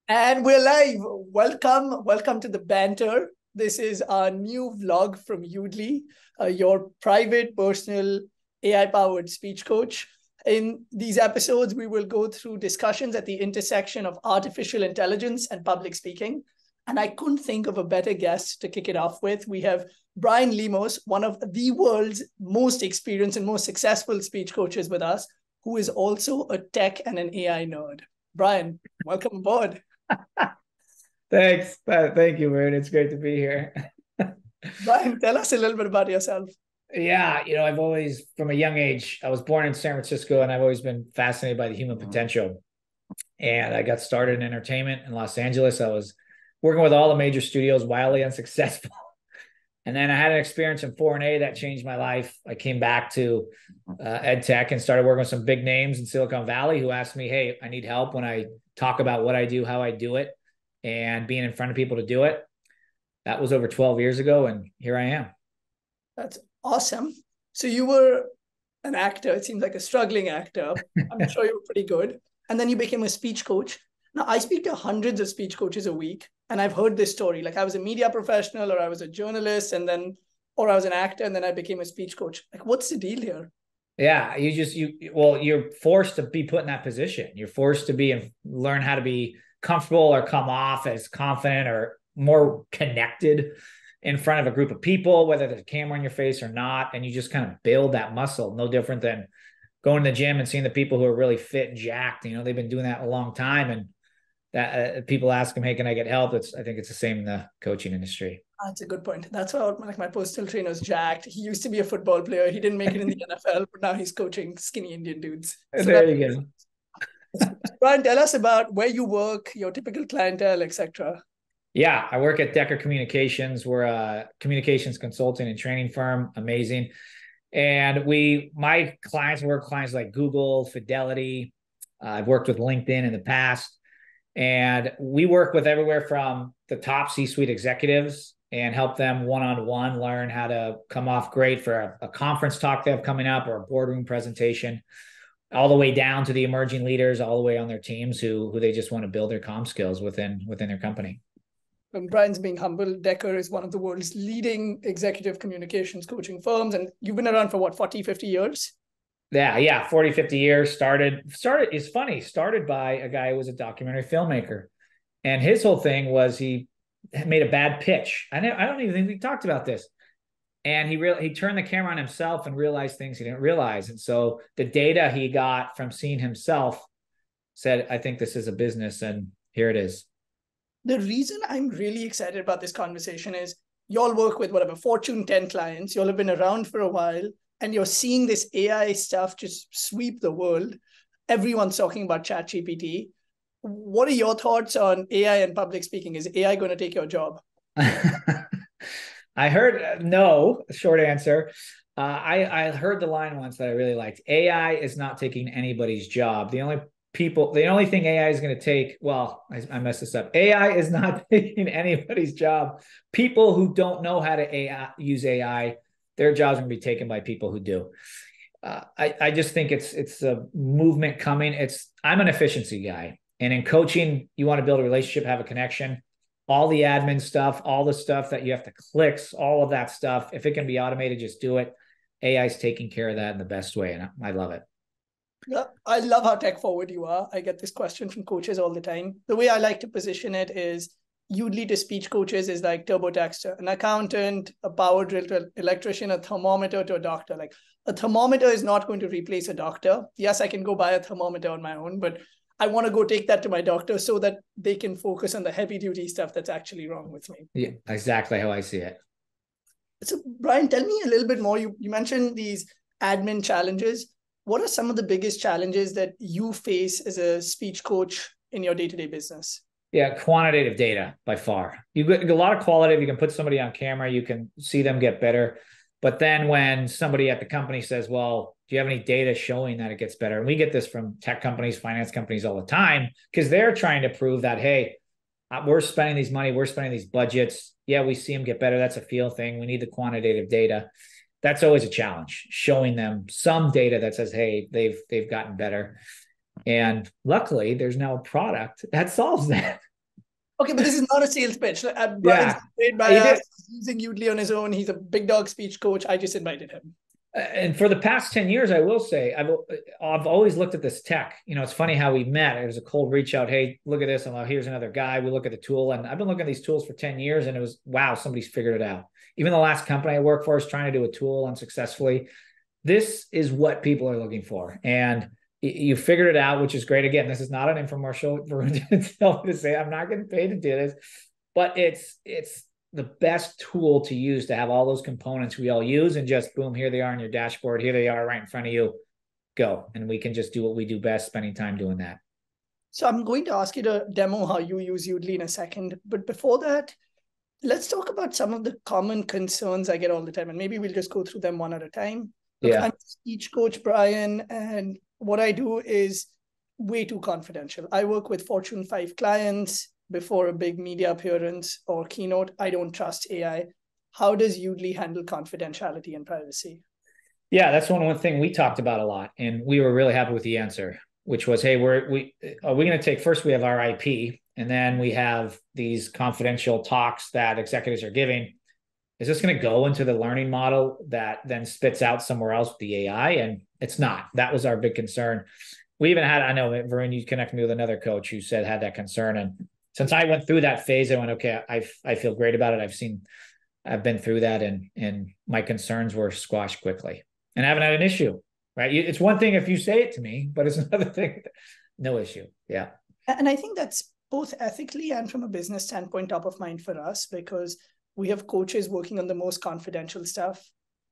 And we're live. Welcome to the banter. This is our new vlog from Yoodli, your private, personal, AI-powered speech coach. In these episodes, we will go through discussions at the intersection of artificial intelligence and public speaking. And I couldn't think of a better guest to kick it off with. We have Bryan Lemos, one of the world's most experienced and most successful speech coaches with us, who is also a tech and an AI nerd. Bryan, welcome aboard. Thanks. Thank you, Vern. It's great to be here. Bryan, tell us a little bit about yourself. Yeah, I've always, from a young age, I was born in San Francisco and I've always been fascinated by the human potential. And I got started in entertainment in Los Angeles. I was working with all the major studios, wildly unsuccessful. And then I had an experience in 4A that changed my life. I came back to ed tech and started working with some big names in Silicon Valley who asked me, hey, I need help when I talk about what I do, how I do it, and being in front of people to do it. That was over 12 years ago, and here I am. That's awesome. So you were an actor, it seems like a struggling actor. I'm sure you were pretty good. And then you became a speech coach. Now, I speak to hundreds of speech coaches a week, and I've heard this story. Like I was a media professional, or I was a journalist, or I was an actor, and then I became a speech coach. Like, what's the deal here? Yeah, you're forced to be put in that position. You're forced to learn how to be comfortable or come off as confident or more connected in front of a group of people, whether there's a camera on your face or not. And you just kind of build that muscle, no different than going to the gym and seeing the people who are really fit and jacked. They've been doing that a long time. And that people ask them, hey, can I get help? I think it's the same in the coaching industry. That's a good point. That's why like my personal trainer's jacked. He used to be a football player. He didn't make it in the NFL, but now he's coaching skinny Indian dudes. So There that you go. Bryan, tell us about where you work, your typical clientele, etc. Yeah, I work at Decker Communications. We're a communications consulting and training firm. Amazing. And my clients work clients like Google, Fidelity. I've worked with LinkedIn in the past. And we work with everywhere from the top C-suite executives and help them one-on-one learn how to come off great for a conference talk they have coming up or a boardroom presentation, all the way down to the emerging leaders, all the way on their teams who they just want to build their comm skills within their company. And Bryan's being humble. Decker is one of the world's leading executive communications coaching firms. And you've been around for what, 40, 50 years? Yeah, 40, 50 years. It's funny, started by a guy who was a documentary filmmaker. And his whole thing was he made a bad pitch. I don't even think we talked about this. And he turned the camera on himself and realized things he didn't realize. And so the data he got from seeing himself said, I think this is a business, and here it is. The reason I'm really excited about this conversation is y'all work with whatever Fortune 10 clients. Y'all have been around for a while, and you're seeing this AI stuff just sweep the world. Everyone's talking about ChatGPT. What are your thoughts on AI and public speaking? Is AI going to take your job? I heard no, short answer. I heard the line once that I really liked. AI is not taking anybody's job. The only thing AI is going to take, well, I messed this up. AI is not taking anybody's job. People who don't know how to use AI, their jobs are going to be taken by people who do. I just think it's a movement coming. I'm an efficiency guy. And in coaching, you want to build a relationship, have a connection. All the admin stuff, all the stuff that you have to clicks, all of that stuff. If it can be automated, just do it. AI is taking care of that in the best way. And I love it. Yeah, I love how tech forward you are. I get this question from coaches all the time. The way I like to position it is Yoodli to speech coaches is like TurboTax to an accountant, a power drill to an electrician, a thermometer to a doctor. Like a thermometer is not going to replace a doctor. Yes, I can go buy a thermometer on my own, but I want to go take that to my doctor so that they can focus on the heavy duty stuff that's actually wrong with me. Yeah, exactly how I see it. So, Bryan, tell me a little bit more. You mentioned these admin challenges. What are some of the biggest challenges that you face as a speech coach in your day-to-day business? Yeah, quantitative data by far. You get a lot of qualitative. You can put somebody on camera, you can see them get better. But then when somebody at the company says, well, do you have any data showing that it gets better? And we get this from tech companies, finance companies all the time, because they're trying to prove that, hey, we're spending these money, we're spending these budgets. Yeah, we see them get better. That's a feel thing. We need the quantitative data. That's always a challenge, showing them some data that says, hey, they've gotten better. And luckily, there's now a product that solves that. Okay, but this is not a sales pitch. Bryan's Yeah, paid by he us. did. He's using Yoodli on his own. He's a big dog speech coach. I just invited him. And for the past 10 years, I will say, I've always looked at this tech. It's funny how we met. It was a cold reach out. Hey, look at this. I'm like, here's another guy. We look at the tool. And I've been looking at these tools for 10 years. And it was, wow, somebody's figured it out. Even the last company I work for is trying to do a tool unsuccessfully. This is what people are looking for. And you figured it out, which is great. Again, this is not an infomercial for tell me to say I'm not getting paid to do this, but it's the best tool to use to have all those components we all use, and just boom, here they are on your dashboard. Here they are right in front of you. Go. And we can just do what we do best, spending time doing that. So I'm going to ask you to demo how you use Yoodli in a second. But before that, let's talk about some of the common concerns I get all the time. And maybe we'll just go through them one at a time. Look, Yeah. I'm a speech coach, Bryan, and what I do is way too confidential. I work with Fortune 5 clients. Before a big media appearance or keynote, I don't trust AI. How does Yoodli handle confidentiality and privacy? Yeah, that's one thing we talked about a lot, and we were really happy with the answer, which was, hey, are we going to take, first we have our IP, and then we have these confidential talks that executives are giving. Is this going to go into the learning model that then spits out somewhere else with the AI? And it's not. That was our big concern. We even had, I know, Varun, you connected me with another coach who had that concern. And since I went through that phase, I went, okay, I feel great about it. I've been through that, and my concerns were squashed quickly, and I haven't had an issue, right? It's one thing if you say it to me, but it's another thing, no issue. Yeah. And I think that's both ethically and from a business standpoint top of mind for us, because we have coaches working on the most confidential stuff.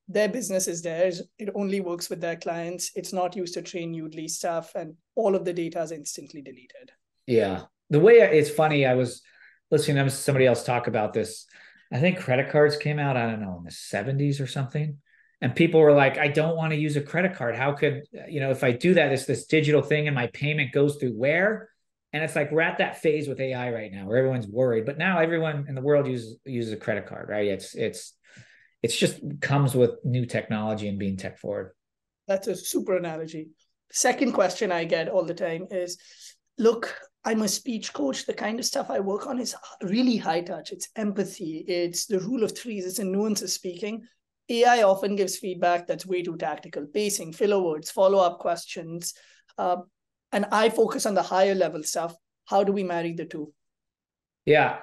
Their business is theirs. It only works with their clients. It's not used to train Yoodli stuff, and all of the data is instantly deleted. Yeah. The way it's funny, I was listening to somebody else talk about this. I think credit cards came out, I don't know, in the 70s or something. And people were like, I don't want to use a credit card. How could, if I do that, it's this digital thing and my payment goes through where? And it's like, we're at that phase with AI right now where everyone's worried, but now everyone in the world uses a credit card, right? It's just comes with new technology and being tech forward. That's a super analogy. Second question I get all the time is, look, I'm a speech coach. The kind of stuff I work on is really high touch. It's empathy. It's the rule of threes. It's a nuance of speaking. AI often gives feedback that's way too tactical, pacing, filler words, follow-up questions. And I focus on the higher level stuff. How do we marry the two? Yeah.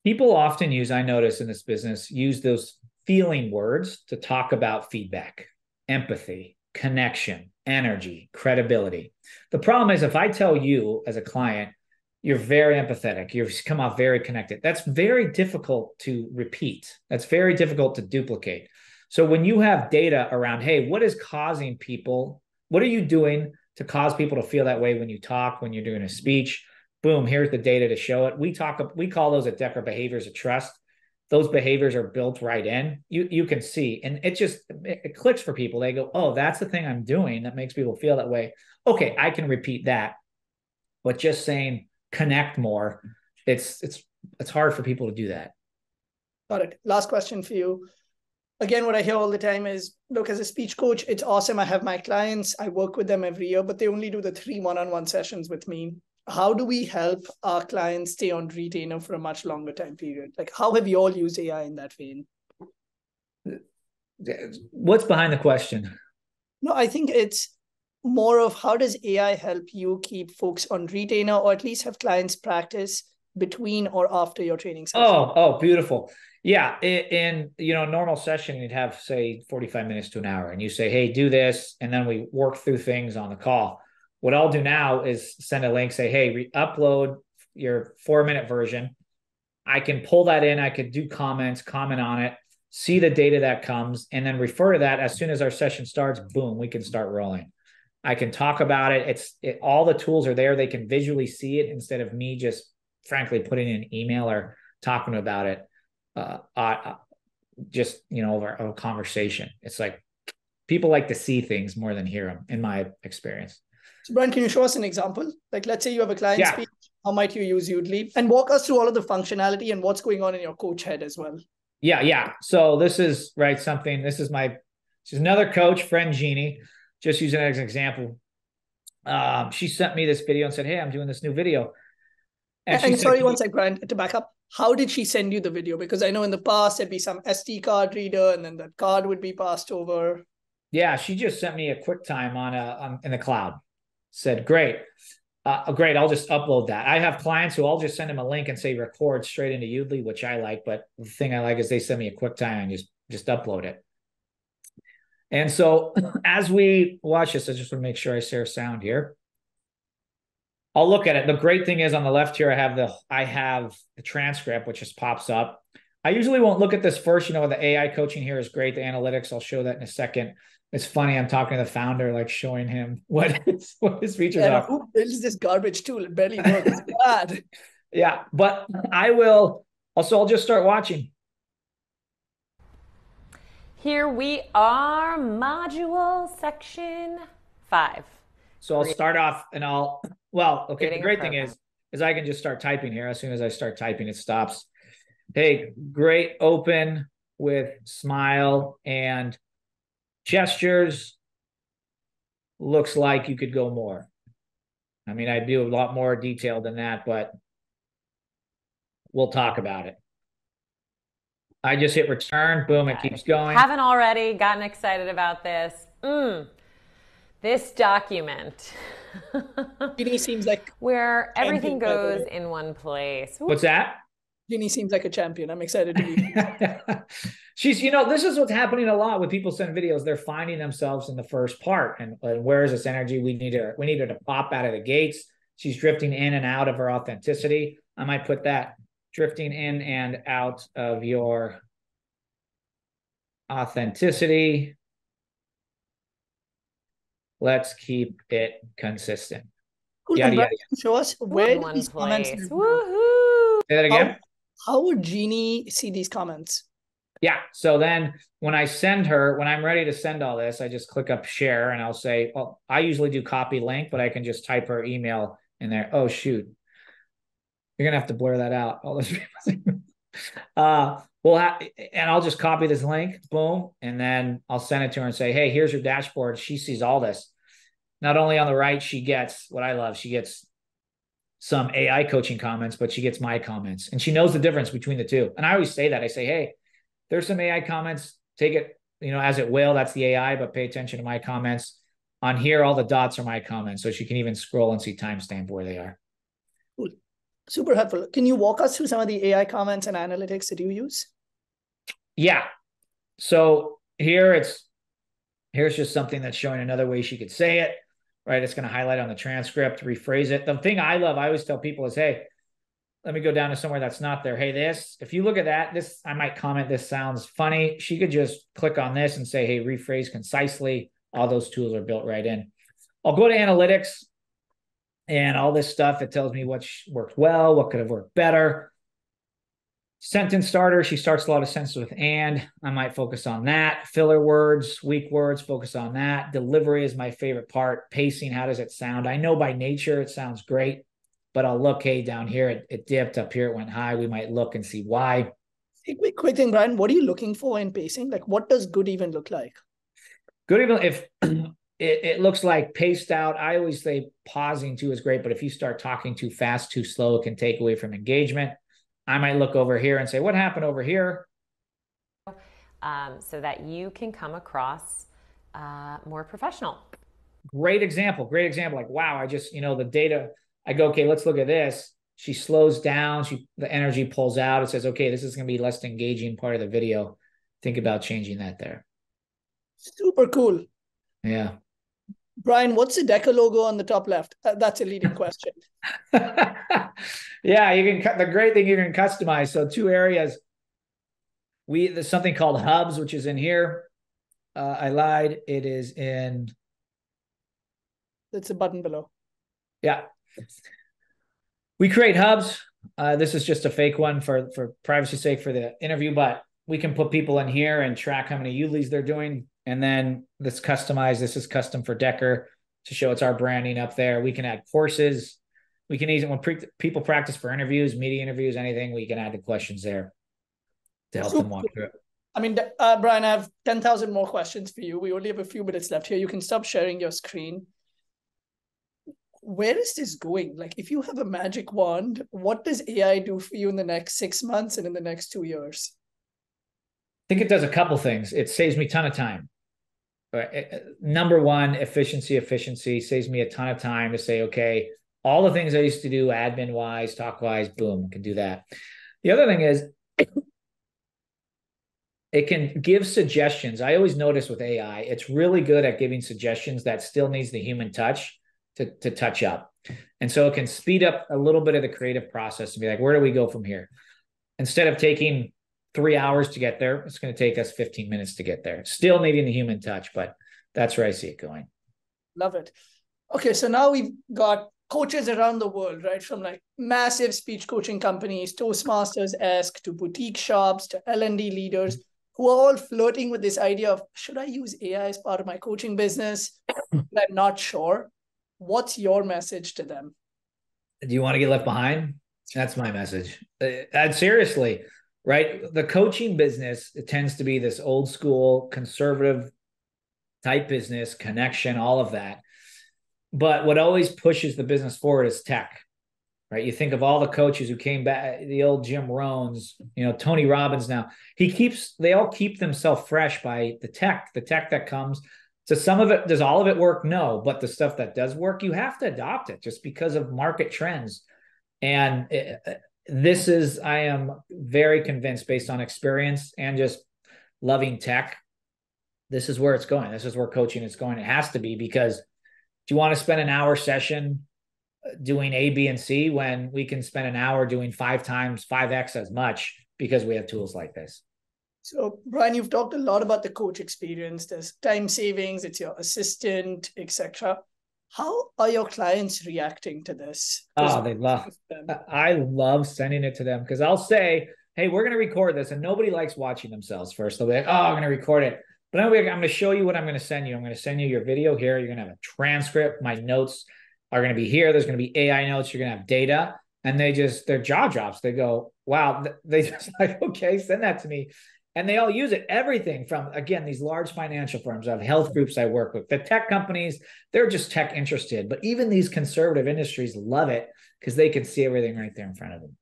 People often I notice in this business, use those feeling words to talk about feedback, empathy, connection, energy, credibility. The problem is, if I tell you as a client, you're very empathetic, you come off very connected, that's very difficult to repeat. That's very difficult to duplicate. So when you have data around, hey, what is causing people, what are you doing to cause people to feel that way when you talk, when you're doing a speech? Boom, here's the data to show it. We call those at Decker behaviors of trust. Those behaviors are built right in. You can see, and it clicks for people. They go, oh, that's the thing I'm doing that makes people feel that way. Okay, I can repeat that. But just saying connect more, it's hard for people to do that. Got it. Last question for you. Again, what I hear all the time is, look, as a speech coach, it's awesome. I have my clients. I work with them every year, but they only do the 3 one-on-one sessions with me. How do we help our clients stay on retainer for a much longer time period? Like, how have you all used AI in that vein? What's behind the question? No, I think it's more of, how does AI help you keep folks on retainer, or at least have clients practice between or after your training session? Oh, beautiful. Yeah. In a normal session, you'd have, say, 45 minutes to an hour, and you say, hey, do this. And then we work through things on the call. What I'll do now is send a link, say, hey, upload your 4-minute version. I can pull that in. I could do comment on it, see the data that comes, and then refer to that as soon as our session starts. Boom, we can start rolling. I can talk about it. All the tools are there. They can visually see it instead of me just frankly putting in an email or talking about it over a conversation. It's like people like to see things more than hear them, in my experience. So, Bryan, can you show us an example? Like, let's say you have a client speech. How might you use Yoodli? And walk us through all of the functionality and what's going on in your coach head as well. Yeah. So this is something. This is another coach, friend Jeannie. Just using it as an example. She sent me this video and said, hey, I'm doing this new video. And she And said, sorry, one sec, Bryan, to back up. How did she send you the video? Because I know in the past there'd be some SD card reader, and then that card would be passed over. yeah, she just sent me a QuickTime in the cloud. Said, great. Great. I'll just upload that. I have clients who I'll just send them a link and say record straight into Yoodli, which I like. But the thing I like is they send me a QuickTime and just upload it. And so as we watch this, I just want to make sure I share sound here. I'll look at it. The great thing is on the left here, I have the transcript, which just pops up. I usually won't look at this first. You know, the AI coaching here is great. The analytics, I'll show that in a second. It's funny. I'm talking to the founder, like showing him what his features are. Who builds this garbage tool? It barely works. It's bad. Yeah, but I will. Also, I'll just start watching. Here we are, module section 5. So I'll start off and okay, the great thing is I can just start typing here. As soon as I start typing, it stops. Hey, great open with smile and gestures. Looks like you could go more. I mean, I do a lot more detail than that, but we'll talk about it. I just hit return. Boom, it keeps going. Haven't already gotten excited about this. This document. Ginny seems like where everything goes in one place. What's that? Ginny seems like a champion. I'm excited to be. She's, this is what's happening a lot when people send videos. They're finding themselves in the first part. And where is this energy? We need her to pop out of the gates. She's drifting in and out of her authenticity. I might put that, drifting in and out of your authenticity. Let's keep it consistent. Cool. Yada, yada, yada. Show us where these comments. Woohoo! Say that again. How would Jeannie see these comments? Yeah. So then when I'm ready to send all this, I just click up share and I'll say, well, I usually do copy link, but I can just type her email in there. Oh, shoot. You're going to have to blur that out. All those people. And I'll just copy this link, boom, and then I'll send it to her and say, hey, here's your dashboard. She sees all this. Not only on the right, she gets what I love. She gets some AI coaching comments, but she gets my comments. And she knows the difference between the two. And I always say that. I say, hey, there's some AI comments. Take it, as it will. That's the AI, but pay attention to my comments. On here, all the dots are my comments. So she can even scroll and see timestamp where they are. Cool. Super helpful. Can you walk us through some of the AI comments and analytics that you use? Yeah. So here's just something that's showing another way she could say it, right? It's going to highlight on the transcript, rephrase it. The thing I love, I always tell people is, hey, let me go down to somewhere that's not there. Hey, if you look at that, I might comment, this sounds funny. She could just click on this and say, hey, rephrase concisely. All those tools are built right in. I'll go to analytics and all this stuff. It tells me what worked well, what could have worked better. Sentence starter, she starts a lot of sentences with and. I might focus on that. Filler words, weak words, focus on that. Delivery is my favorite part. Pacing, how does it sound? I know by nature it sounds great, but I'll look, hey, down here, it dipped, up here it went high. We might look and see why. A quick thing, Bryan, what are you looking for in pacing? Like, what does good even look like? Good even, if it looks like paced out, I always say pausing too is great, but if you start talking too fast, too slow, it can take away from engagement. I might look over here and say, what happened over here? So that you can come across more professional. Great example. Like, wow, I just, the data, I go, okay, let's look at this. She slows down. The energy pulls out. It says, okay, this is going to be less engaging part of the video. Think about changing that there. Super cool. Yeah. Bryan, what's the Deca logo on the top left? That's a leading question. Yeah, you can. The great thing, you can customize. So 2 areas. There's something called hubs, which is in here. I lied. It is in. It's a button below. Yeah. We create hubs. This is just a fake one for privacy's sake for the interview, but we can put people in here and track how many Yoodlis they're doing. And then this is custom for Decker to show it's our branding up there. We can add courses. We can when people practice for interviews, media interviews, anything, we can add the questions there to help them walk through it. I mean, Bryan, I have 10,000 more questions for you. We only have a few minutes left here. You can stop sharing your screen. where is this going? Like, if you have a magic wand, what does AI do for you in the next 6 months and in the next 2 years? I think it does a couple things. It saves me a ton of time. Number one, efficiency saves me a ton of time to say, okay, all the things I used to do admin wise, talk wise, boom, can do that. The other thing is it can give suggestions. I always notice with AI, it's really good at giving suggestions that still needs the human touch to touch up. And so it can speed up a little bit of the creative process and be like, where do we go from here? Instead of taking 3 hours to get there, it's going to take us 15 minutes to get there. Still needing the human touch, but that's where I see it going. Love it. Okay, so now we've got coaches around the world, right? From like massive speech coaching companies, Toastmasters-esque, to boutique shops, to L&D leaders, who are all flirting with this idea of, should I use AI as part of my coaching business? I'm not sure. What's your message to them? Do you want to get left behind? That's my message. And seriously, right? The coaching business, it tends to be this old school, conservative type business, connection, all of that. But what always pushes the business forward is tech, right? You think of all the coaches who came back, the old Jim Rohns, Tony Robbins now. They all keep themselves fresh by the tech that comes. So some of it, does all of it work? No, but the stuff that does work, you have to adopt it just because of market trends. And I am very convinced based on experience and just loving tech, this is where it's going. This is where coaching is going. It has to be, because do you want to spend an hour session doing A, B, and C when we can spend an hour doing 5x as much because we have tools like this? So, Bryan, you've talked a lot about the coach experience. There's time savings, it's your assistant, etc. How are your clients reacting to this? Oh, they love them. I love sending it to them because I'll say, hey, we're going to record this. And nobody likes watching themselves first. They'll be like, oh, I'm going to record it. But I'm going to show you what I'm going to send you. I'm going to send you your video here. You're going to have a transcript. My notes are going to be here. There's going to be AI notes. You're going to have data. And their jaw drops. They go, wow. They just like, okay, send that to me. And they all use it. Everything from, again, these large financial firms. I have health groups I work with. The tech companies, they're just tech interested. But even these conservative industries love it because they can see everything right there in front of them.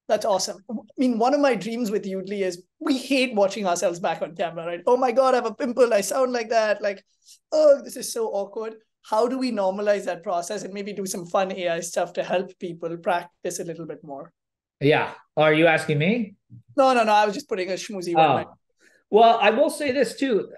That's awesome. I mean, one of my dreams with Yoodli is we hate watching ourselves back on camera, right? Oh my God, I have a pimple. I sound like that. Like, oh, this is so awkward. How do we normalize that process and maybe do some fun AI stuff to help people practice a little bit more? Yeah. Are you asking me? No. I was just putting a schmoozy word. Well, I will say this too.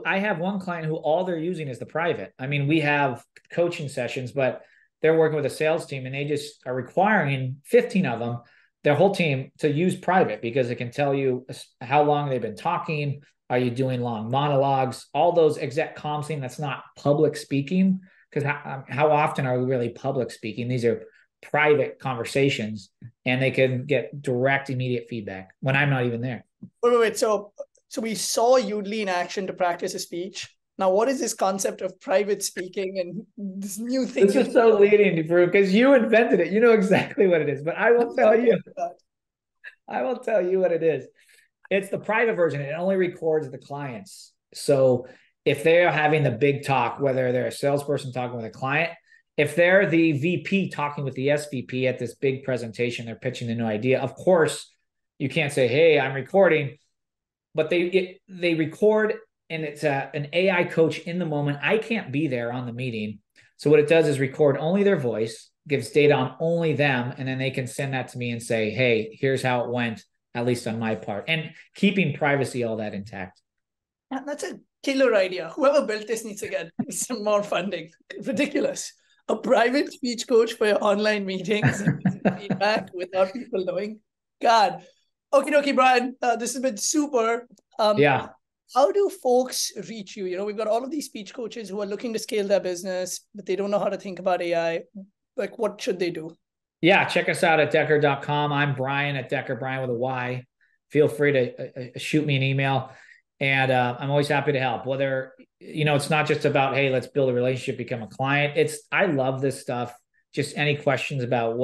I have one client who all they're using is the private. I mean, we have coaching sessions, but they're working with a sales team and they just are requiring 15 of them, their whole team, to use private because it can tell you how long they've been talking. Are you doing long monologues? All those exec comms thing that's not public speaking, because how often are we really public speaking? These are private conversations and they can get direct, immediate feedback when I'm not even there. Wait. So we saw Yoodli in action to practice a speech. Now, what is this concept of private speaking and this new thing? This is so leading to prove because you invented it. You know exactly what it is, but I will tell you. I will tell you what it is. It's the private version. It only records the clients. So if they're having the big talk, whether they're a salesperson talking with a client, if they're the VP talking with the SVP at this big presentation, they're pitching the new idea. Of course, you can't say, hey, I'm recording, but they record. And it's an AI coach in the moment. I can't be there on the meeting. So what it does is record only their voice, gives data on only them, and then they can send that to me and say, hey, here's how it went, at least on my part. And keeping privacy, all that intact. That's a killer idea. Whoever built this needs to get some more funding. Ridiculous. A private speech coach for your online meetings and feedback without people knowing. God. Okay, Bryan, this has been super. Yeah. How do folks reach you? We've got all of these speech coaches who are looking to scale their business, but they don't know how to think about AI. Like, what should they do? Yeah, check us out at Decker.com. I'm Bryan at Decker, Bryan with a Y. Feel free to shoot me an email. And I'm always happy to help. Whether, it's not just about, hey, let's build a relationship, become a client. I love this stuff. Just any questions about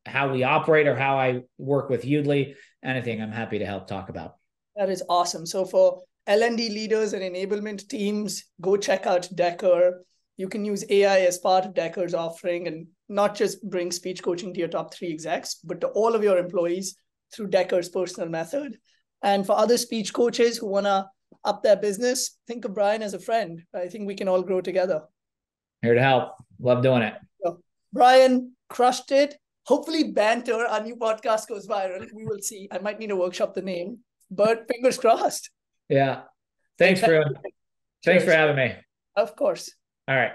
how we operate or how I work with Yoodli, anything, I'm happy to help talk about. That is awesome. So for L&D leaders and enablement teams, go check out Decker. you can use AI as part of Decker's offering and not just bring speech coaching to your top 3 execs, but to all of your employees through Decker's personal method. And for other speech coaches who want to up their business, think of Bryan as a friend. I think we can all grow together. Here to help. Love doing it. So, Bryan, crushed it. Hopefully Banter, our new podcast, goes viral. We will see. I might need to workshop the name, but fingers crossed. Yeah. Thanks, Bryan. Thanks for having me. Of course. All right.